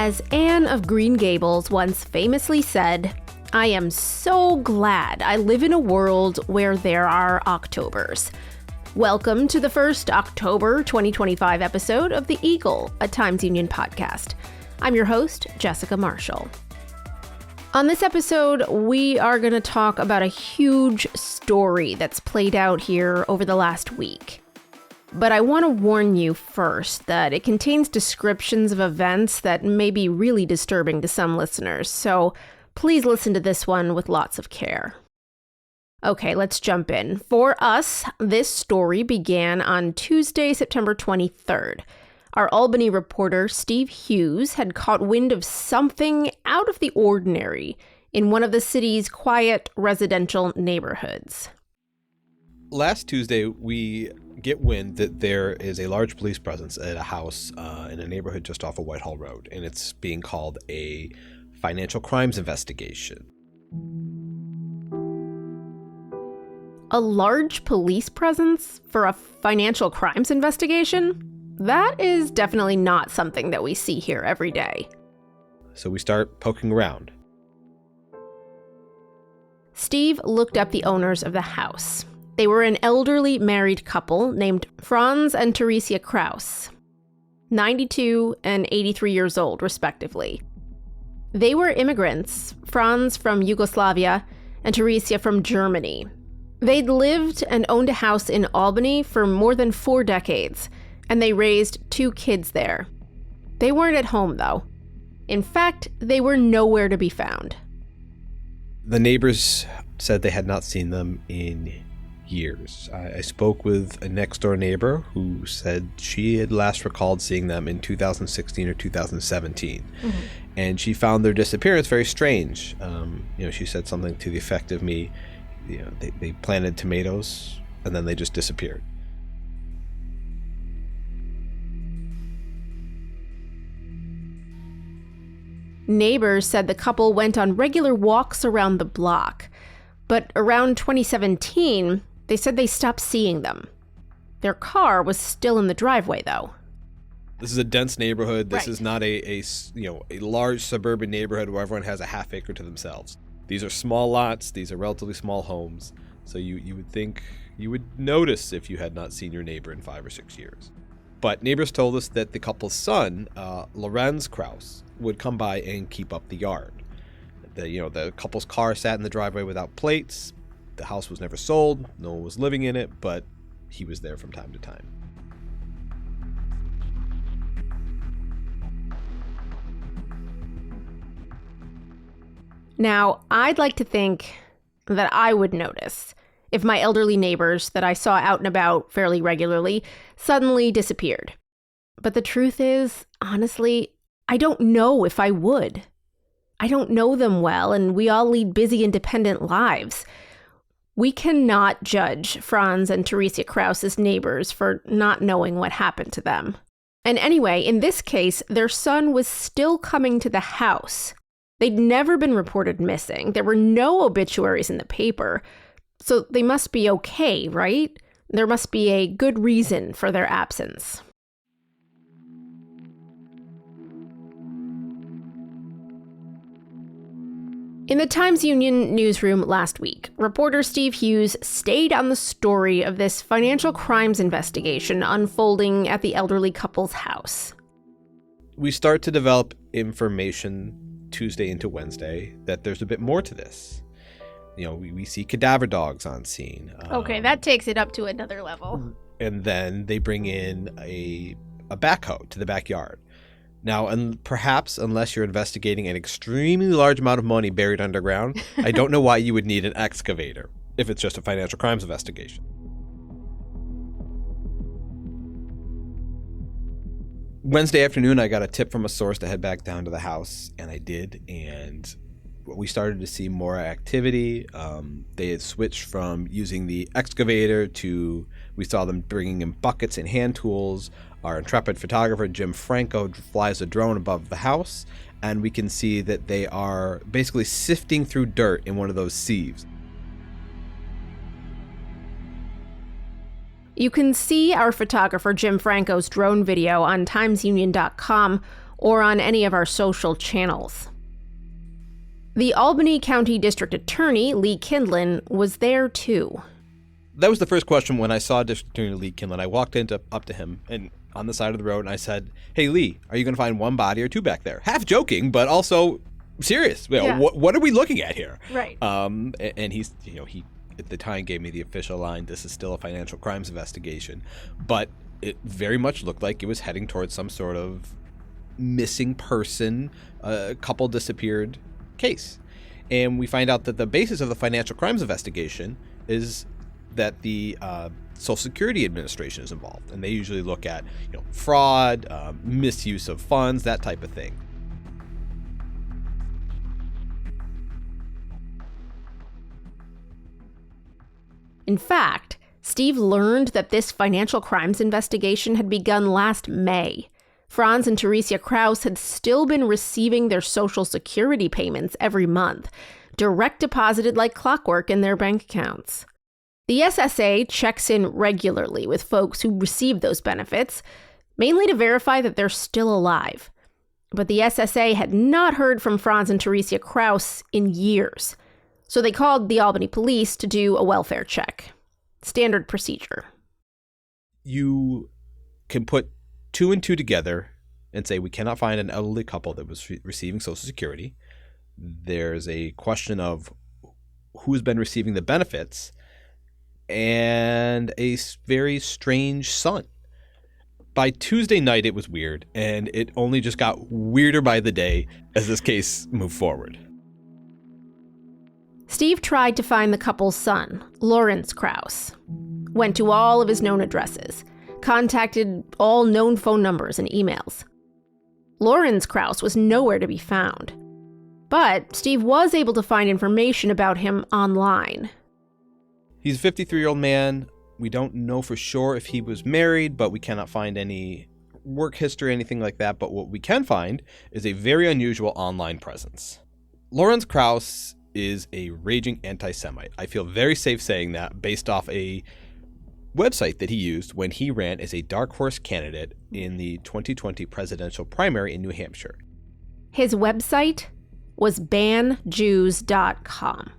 As Anne of Green Gables once famously said, "I am so glad I live in a world where there are Octobers." Welcome to the first October 2025 episode of The Eagle, a Times Union podcast. I'm your host, Jessica Marshall. On this episode, we are going to talk about a huge story that's played out here over the last week. But I want to warn you first that it contains descriptions of events that may be really disturbing to some listeners, so please listen to this one with lots of care. Okay, let's jump in. For us, this story began on Tuesday, September 23rd. Our Albany reporter, Steve Hughes, had caught wind of something out of the ordinary in one of the city's quiet residential neighborhoods. Last Tuesday, we get wind that there is a large police presence at a house in a neighborhood just off of Whitehall Road, and it's being called a financial crimes investigation. A large police presence for a financial crimes investigation? That is definitely not something that we see here every day. So we start poking around. Steve looked up the owners of the house. They were an elderly married couple named Franz and Theresia Kraus, 92 and 83 years old, respectively. They were immigrants, Franz from Yugoslavia and Theresia from Germany. They'd lived and owned a house in Albany for more than 4 decades, and they raised 2 kids there. They weren't at home, though. In fact, they were nowhere to be found. The neighbors said they had not seen them in years. I spoke with a next-door neighbor who said she had last recalled seeing them in 2016 or 2017. Mm-hmm. And she found their disappearance very strange. She said something to the effect of me, they planted tomatoes and then they just disappeared. Neighbors said the couple went on regular walks around the block, but around 2017, they said they stopped seeing them. Their car was still in the driveway, though. This is a dense neighborhood. This Right. is not a large suburban neighborhood where everyone has a half acre to themselves. These are small lots. These are relatively small homes. So you would think you would notice if you had not seen your neighbor in 5 or 6 years. But neighbors told us that the couple's son, Lorenz Kraus, would come by and keep up the yard. The couple's car sat in the driveway without plates. The house was never sold. No one was living in it, but he was there from time to time. Now, I'd like to think that I would notice if my elderly neighbors that I saw out and about fairly regularly suddenly disappeared. But the truth is, honestly, I don't know if I would. I don't know them well, and we all lead busy, independent lives. We cannot judge Franz and Theresia Kraus's neighbors for not knowing what happened to them. And anyway, in this case, their son was still coming to the house. They'd never been reported missing. There were no obituaries in the paper. So they must be okay, right? There must be a good reason for their absence. In the Times Union newsroom last week, reporter Steve Hughes stayed on the story of this financial crimes investigation unfolding at the elderly couple's house. We start to develop information Tuesday into Wednesday that there's a bit more to this. We see cadaver dogs on scene. Okay, that takes it up to another level. And then they bring in a backhoe to the backyard. Now, and perhaps unless you're investigating an extremely large amount of money buried underground, I don't know why you would need an excavator if it's just a financial crimes investigation. Wednesday afternoon, I got a tip from a source to head back down to the house, and I did, and we started to see more activity. They had switched from using the excavator to, we saw them bringing in buckets and hand tools. Our intrepid photographer, Jim Franco, flies a drone above the house, and we can see that they are basically sifting through dirt in one of those sieves. You can see our photographer Jim Franco's drone video on timesunion.com or on any of our social channels. The Albany County District Attorney, Lee Kindlon, was there too. That was the first question when I saw District Attorney Lee Kindlon. I walked up to him and on the side of the road and I said, "Hey Lee, are you going to find one body or two back there?" Half joking, but also serious. What are we looking at here? Right. And he at the time gave me the official line, "This is still a financial crimes investigation," but it very much looked like it was heading towards some sort of missing person, couple disappeared case. And we find out that the basis of the financial crimes investigation is that the Social Security Administration is involved, and they usually look at fraud, misuse of funds, that type of thing. In fact, Steve learned that this financial crimes investigation had begun last May. Franz and Theresia Krause had still been receiving their Social Security payments every month, direct deposited like clockwork in their bank accounts. The SSA checks in regularly with folks who receive those benefits, mainly to verify that they're still alive. But the SSA had not heard from Franz and Theresia Krause in years, so they called the Albany police to do a welfare check. Standard procedure. You can put two and two together and say we cannot find an elderly couple that was receiving Social Security. There's a question of who's been receiving the benefits and a very strange son. By Tuesday night, it was weird, and it only just got weirder by the day as this case moved forward. Steve tried to find the couple's son, Lawrence Krause. Went to all of his known addresses, contacted all known phone numbers and emails. Lawrence Krause was nowhere to be found. But Steve was able to find information about him online. He's a 53-year-old man. We don't know for sure if he was married, but we cannot find any work history, anything like that. But what we can find is a very unusual online presence. Lawrence Krause is a raging anti-Semite. I feel very safe saying that based off a website that he used when he ran as a dark horse candidate in the 2020 presidential primary in New Hampshire. His website was banjews.com.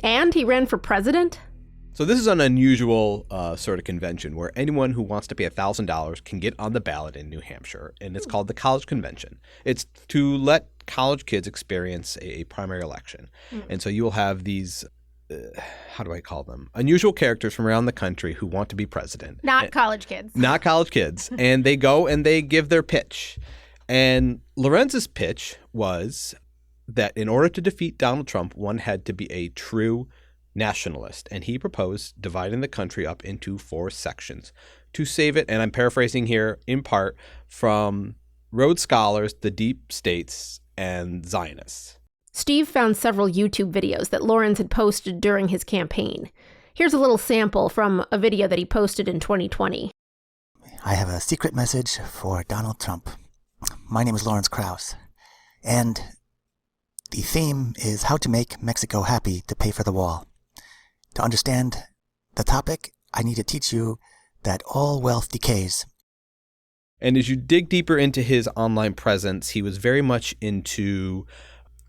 And he ran for president? So this is an unusual sort of convention where anyone who wants to pay $1,000 can get on the ballot in New Hampshire, and it's called the College Convention. It's to let college kids experience a primary election. And so you will have these, how do I call them? Unusual characters from around the country who want to be president. Not college kids. Not college kids. And they go and they give their pitch. And Lorenz's pitch was that in order to defeat Donald Trump, one had to be a true nationalist. And he proposed dividing the country up into 4 sections to save it, and I'm paraphrasing here in part, from Rhodes Scholars, the deep states, and Zionists. Steve found several YouTube videos that Lawrence had posted during his campaign. Here's a little sample from a video that he posted in 2020. I have a secret message for Donald Trump. My name is Lawrence Krause, and the theme is how to make Mexico happy to pay for the wall. To understand the topic, I need to teach you that all wealth decays. And as you dig deeper into his online presence, he was very much into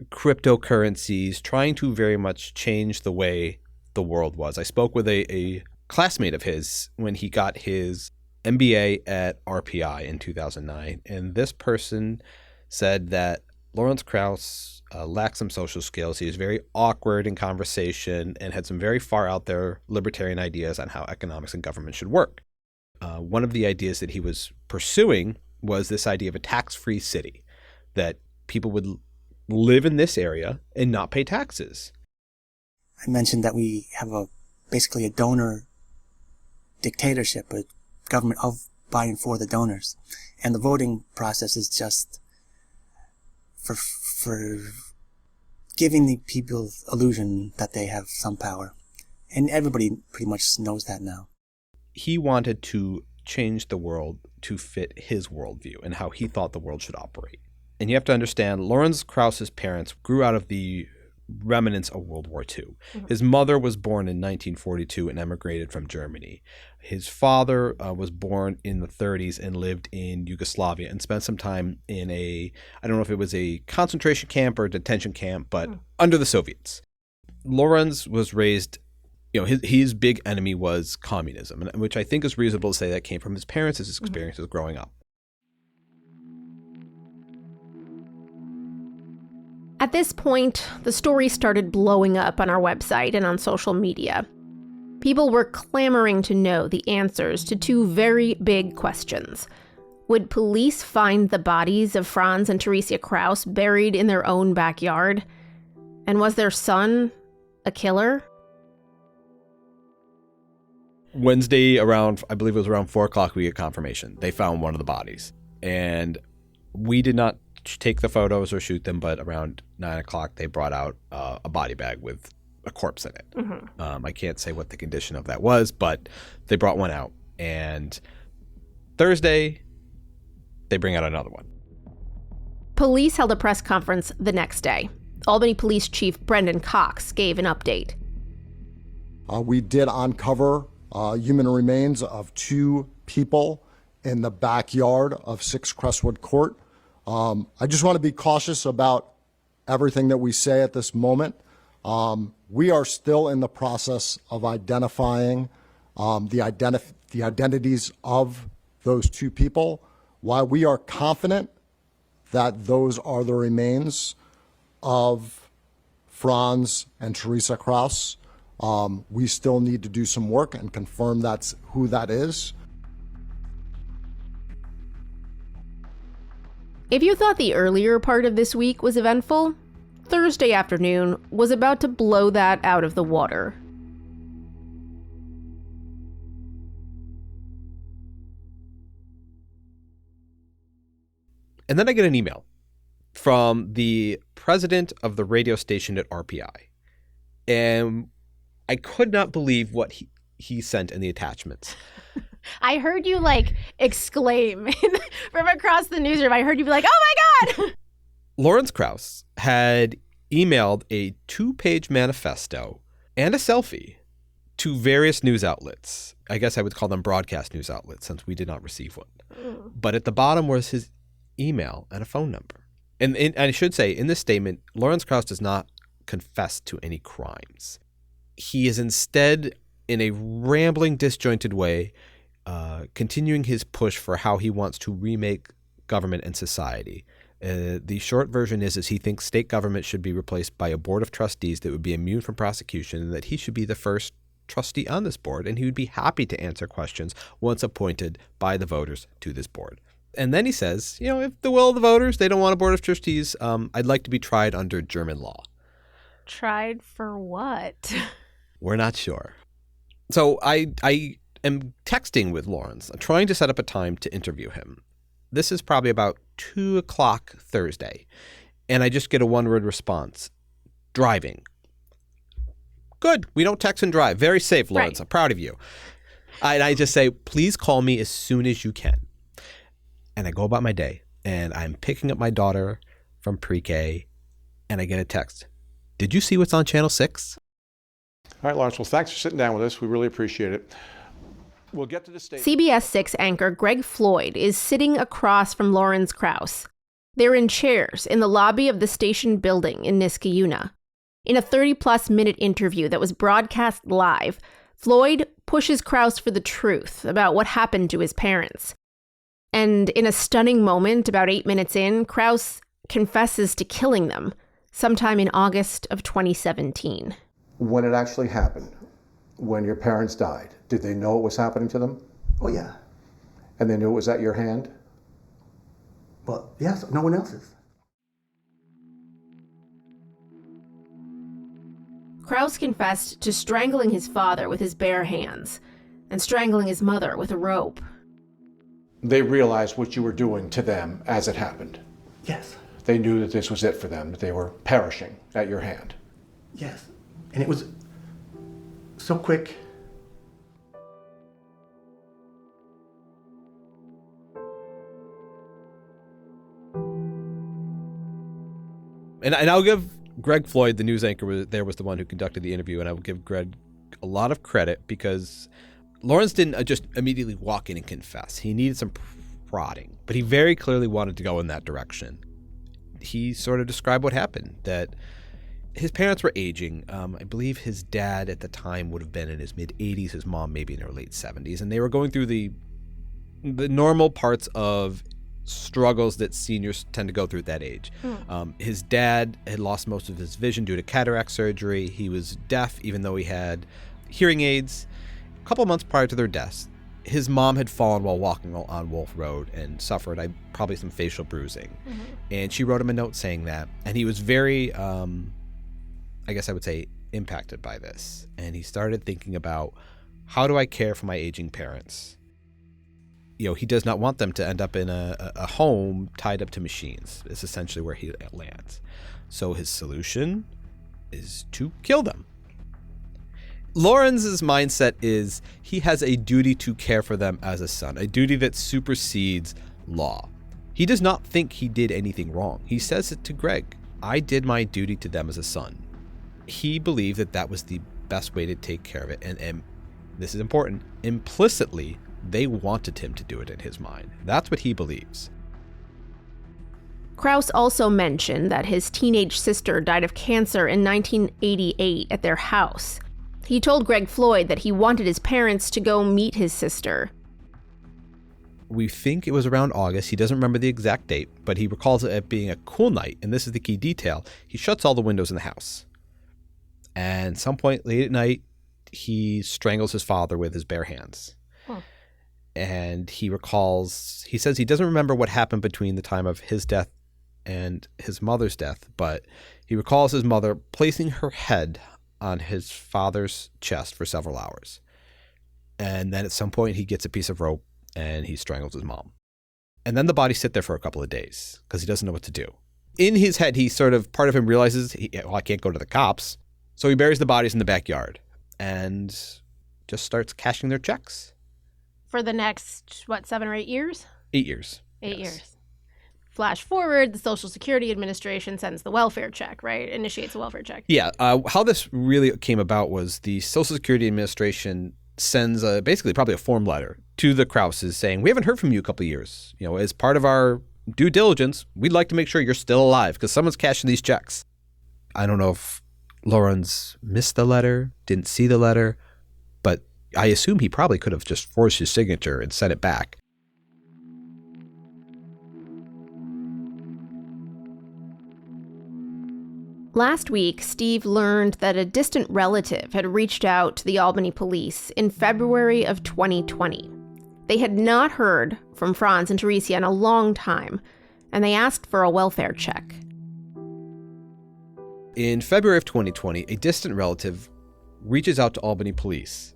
cryptocurrencies, trying to very much change the way the world was. I spoke with a classmate of his when he got his MBA at RPI in 2009, and this person said that Lawrence Krause lacked some social skills. He was very awkward in conversation and had some very far out there libertarian ideas on how economics and government should work. One of the ideas that he was pursuing was this idea of a tax-free city, that people would live in this area and not pay taxes. I mentioned that we have basically a donor dictatorship, a government of, by, and for the donors. And the voting process is just for giving the people illusion that they have some power. And everybody pretty much knows that now. He wanted to change the world to fit his worldview and how he thought the world should operate. And you have to understand, Lawrence Krause's parents grew out of the remnants of World War II. His mother was born in 1942 and emigrated from Germany. His father was born in the 30s and lived in Yugoslavia and spent some time in I don't know if it was a concentration camp or a detention camp, but under the Soviets. Lorenz was raised, his big enemy was communism, which I think is reasonable to say that came from his parents, his experiences growing up. At this point, the story started blowing up on our website and on social media. People were clamoring to know the answers to two very big questions. Would police find the bodies of Franz and Theresia Kraus buried in their own backyard? And was their son a killer? Wednesday I believe it was around 4 o'clock, we get confirmation. They found one of the bodies. And we did not take the photos or shoot them, but around 9 o'clock, they brought out a body bag with a corpse in it. I can't say what the condition of that was, but they brought one out. And Thursday, they bring out another one. Police held a press conference the next day. Albany Police Chief Brendan Cox gave an update. We did uncover human remains of 2 people in the backyard of 6 Crestwood Court. I just want to be cautious about everything that we say at this moment. We are still in the process of identifying the identities of those 2 people. While we are confident that those are the remains of Franz and Theresia Kraus, we still need to do some work and confirm that's who that is. If you thought the earlier part of this week was eventful, Thursday afternoon was about to blow that out of the water. And then I get an email from the president of the radio station at RPI. And I could not believe what he sent in the attachments. I heard you exclaim from across the newsroom. I heard you be like, oh my God! Lorenz Krauss had emailed a 2-page manifesto and a selfie to various news outlets. I guess I would call them broadcast news outlets since we did not receive one. But at the bottom was his email and a phone number. And I should say, in this statement, Lorenz Krauss does not confess to any crimes. He is instead, in a rambling, disjointed way, continuing his push for how he wants to remake government and society. The short version is he thinks state government should be replaced by a board of trustees that would be immune from prosecution, and that he should be the first trustee on this board, and he would be happy to answer questions once appointed by the voters to this board. And then he says, if the will of the voters, they don't want a board of trustees, I'd like to be tried under German law. Tried for what? We're not sure. So I am texting with Lorenz, trying to set up a time to interview him. This is probably about 2 o'clock Thursday, and I just get a one-word response. Driving. Good. We don't text and drive. Very safe, Lorenz. Right. I'm proud of you. And I just say, please call me as soon as you can. And I go about my day, and I'm picking up my daughter from pre-K, and I get a text. Did you see what's on Channel 6? All right, Lawrence. Well, thanks for sitting down with us. We really appreciate it. We'll get to the state. CBS 6 anchor Greg Floyd is sitting across from Lorenz Krauss. They're in chairs in the lobby of the station building in Niskayuna. In a 30-plus minute interview that was broadcast live, Floyd pushes Krauss for the truth about what happened to his parents. And in a stunning moment, about 8 minutes in, Krauss confesses to killing them sometime in August of 2017. When it actually happened, when your parents died, did they know it was happening to them? Oh, yeah. And they knew it was at your hand? Well, yes, no one else's. Krauss confessed to strangling his father with his bare hands and strangling his mother with a rope. They realized what you were doing to them as it happened. Yes. They knew that this was it for them, that they were perishing at your hand. Yes. And it was so quick. And I'll give Greg Floyd, the news anchor, was the one who conducted the interview, and I will give Greg a lot of credit because Lawrence didn't just immediately walk in and confess. He needed some prodding, but he very clearly wanted to go in that direction. He sort of described what happened, that his parents were aging. I believe his dad at the time would have been in his mid-80s, his mom maybe in her late 70s, and they were going through the normal parts of struggles that seniors tend to go through at that age. His dad had lost most of his vision due to cataract surgery. He was deaf, even though he had hearing aids. A couple months prior to their deaths, his mom had fallen while walking on Wolf Road and suffered probably some facial bruising. And she wrote him a note saying that. And he was very, I guess I would say, impacted by this. And he started thinking about, how do I care for my aging parents? He does not want them to end up in a home tied up to machines. It's essentially where he lands. So his solution is to kill them. Lawrence's mindset is he has a duty to care for them as a son, a duty that supersedes law. He does not think he did anything wrong. He says it to Greg, I did my duty to them as a son. He believed that was the best way to take care of it. And this is important, implicitly, they wanted him to do it in his mind. That's what he believes. Krause also mentioned that his teenage sister died of cancer in 1988 at their house. He told Greg Floyd that he wanted his parents to go meet his sister. We think it was around August. He doesn't remember the exact date, but he recalls it being a cool night. And this is the key detail. He shuts all the windows in the house. And some point late at night, he strangles his father with his bare hands. And he says he doesn't remember what happened between the time of his death and his mother's death, but he recalls his mother placing her head on his father's chest for several hours. And then at some point he gets a piece of rope and he strangles his mom. And then the bodies sit there for a couple of days because he doesn't know what to do. In his head, part of him realizes, I can't go to the cops. So he buries the bodies in the backyard and just starts cashing their checks. For the next, 7 or 8 years? 8 years. 8 years. Flash forward, the Social Security Administration sends the welfare check, right? Initiates a welfare check. Yeah. How this really came about was the Social Security Administration sends basically probably a form letter to the Krauses saying, we haven't heard from you a couple of years. As part of our due diligence, we'd like to make sure you're still alive because someone's cashing these checks. I don't know if Lawrence missed the letter, didn't see the letter, but I assume he probably could have just forged his signature and sent it back. Last week, Steve learned that a distant relative had reached out to the Albany police in February of 2020. They had not heard from Franz and Teresia in a long time, and they asked for a welfare check. In February of 2020, a distant relative reaches out to Albany police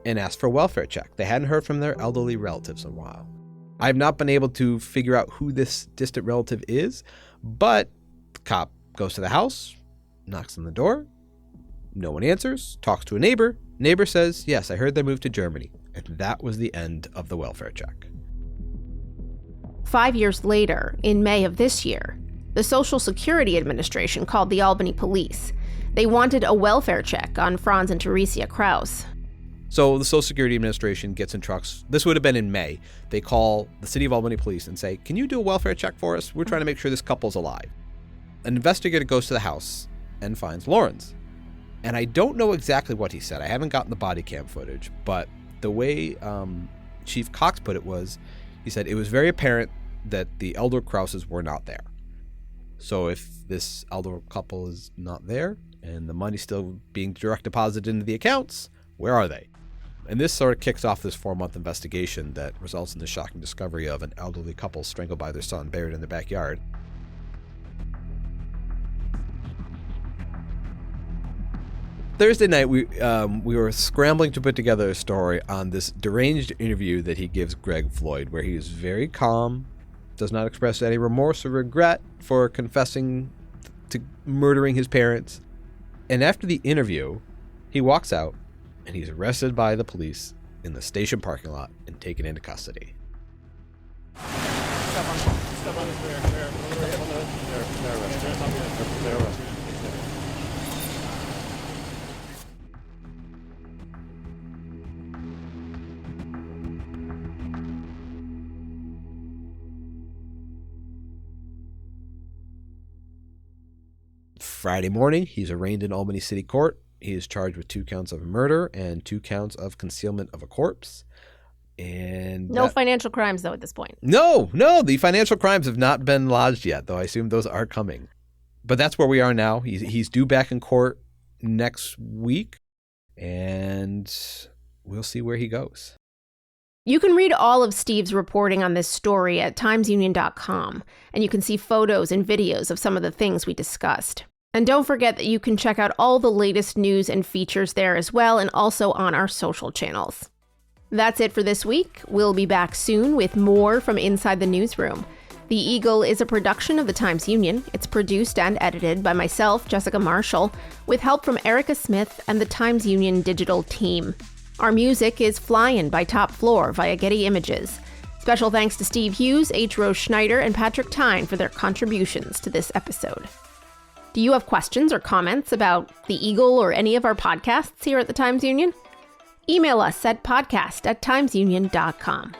and asks for a welfare check. They hadn't heard from their elderly relatives in a while. I've not been able to figure out who this distant relative is, but the cop goes to the house, knocks on the door, no one answers, talks to a neighbor. Neighbor says, yes, I heard they moved to Germany. And that was the end of the welfare check. 5 years later, in May of this year, the Social Security Administration called the Albany police. They wanted a welfare check on Franz and Teresia Krause. So the Social Security Administration gets in trucks. This would have been in May. They call the city of Albany police and say, can you do a welfare check for us? We're trying to make sure this couple's alive. An investigator goes to the house and finds Lawrence. And I don't know exactly what he said. I haven't gotten the body cam footage, but the way Chief Cox put it was, he said it was very apparent that the elder Krauses were not there. So if this elder couple is not there and the money's still being direct deposited into the accounts, where are they? And this sort of kicks off this 4-month investigation that results in the shocking discovery of an elderly couple strangled by their son buried in their backyard. Thursday night, we were scrambling to put together a story on this deranged interview that he gives Greg Floyd, where he is very calm, does not express any remorse or regret for confessing to murdering his parents. And after the interview, he walks out and he's arrested by the police in the station parking lot and taken into custody. Step on the Friday morning, he's arraigned in Albany City Court. He is charged with 2 counts of murder and 2 counts of concealment of a corpse. And no financial crimes, though, at this point. No, the financial crimes have not been lodged yet, though I assume those are coming. But that's where we are now. He's due back in court next week, and we'll see where he goes. You can read all of Steve's reporting on this story at timesunion.com, and you can see photos and videos of some of the things we discussed. And don't forget that you can check out all the latest news and features there as well, and also on our social channels. That's it for this week. We'll be back soon with more from inside the newsroom. The Eagle is a production of the Times-Union. It's produced and edited by myself, Jessica Marshall, with help from Erica Smith and the Times-Union digital team. Our music is Flyin' by Top Floor via Getty Images. Special thanks to Steve Hughes, H. Rose Schneider, and Patrick Tyne for their contributions to this episode. Do you have questions or comments about the Eagle or any of our podcasts here at the Times-Union? Email us at podcast@timesunion.com.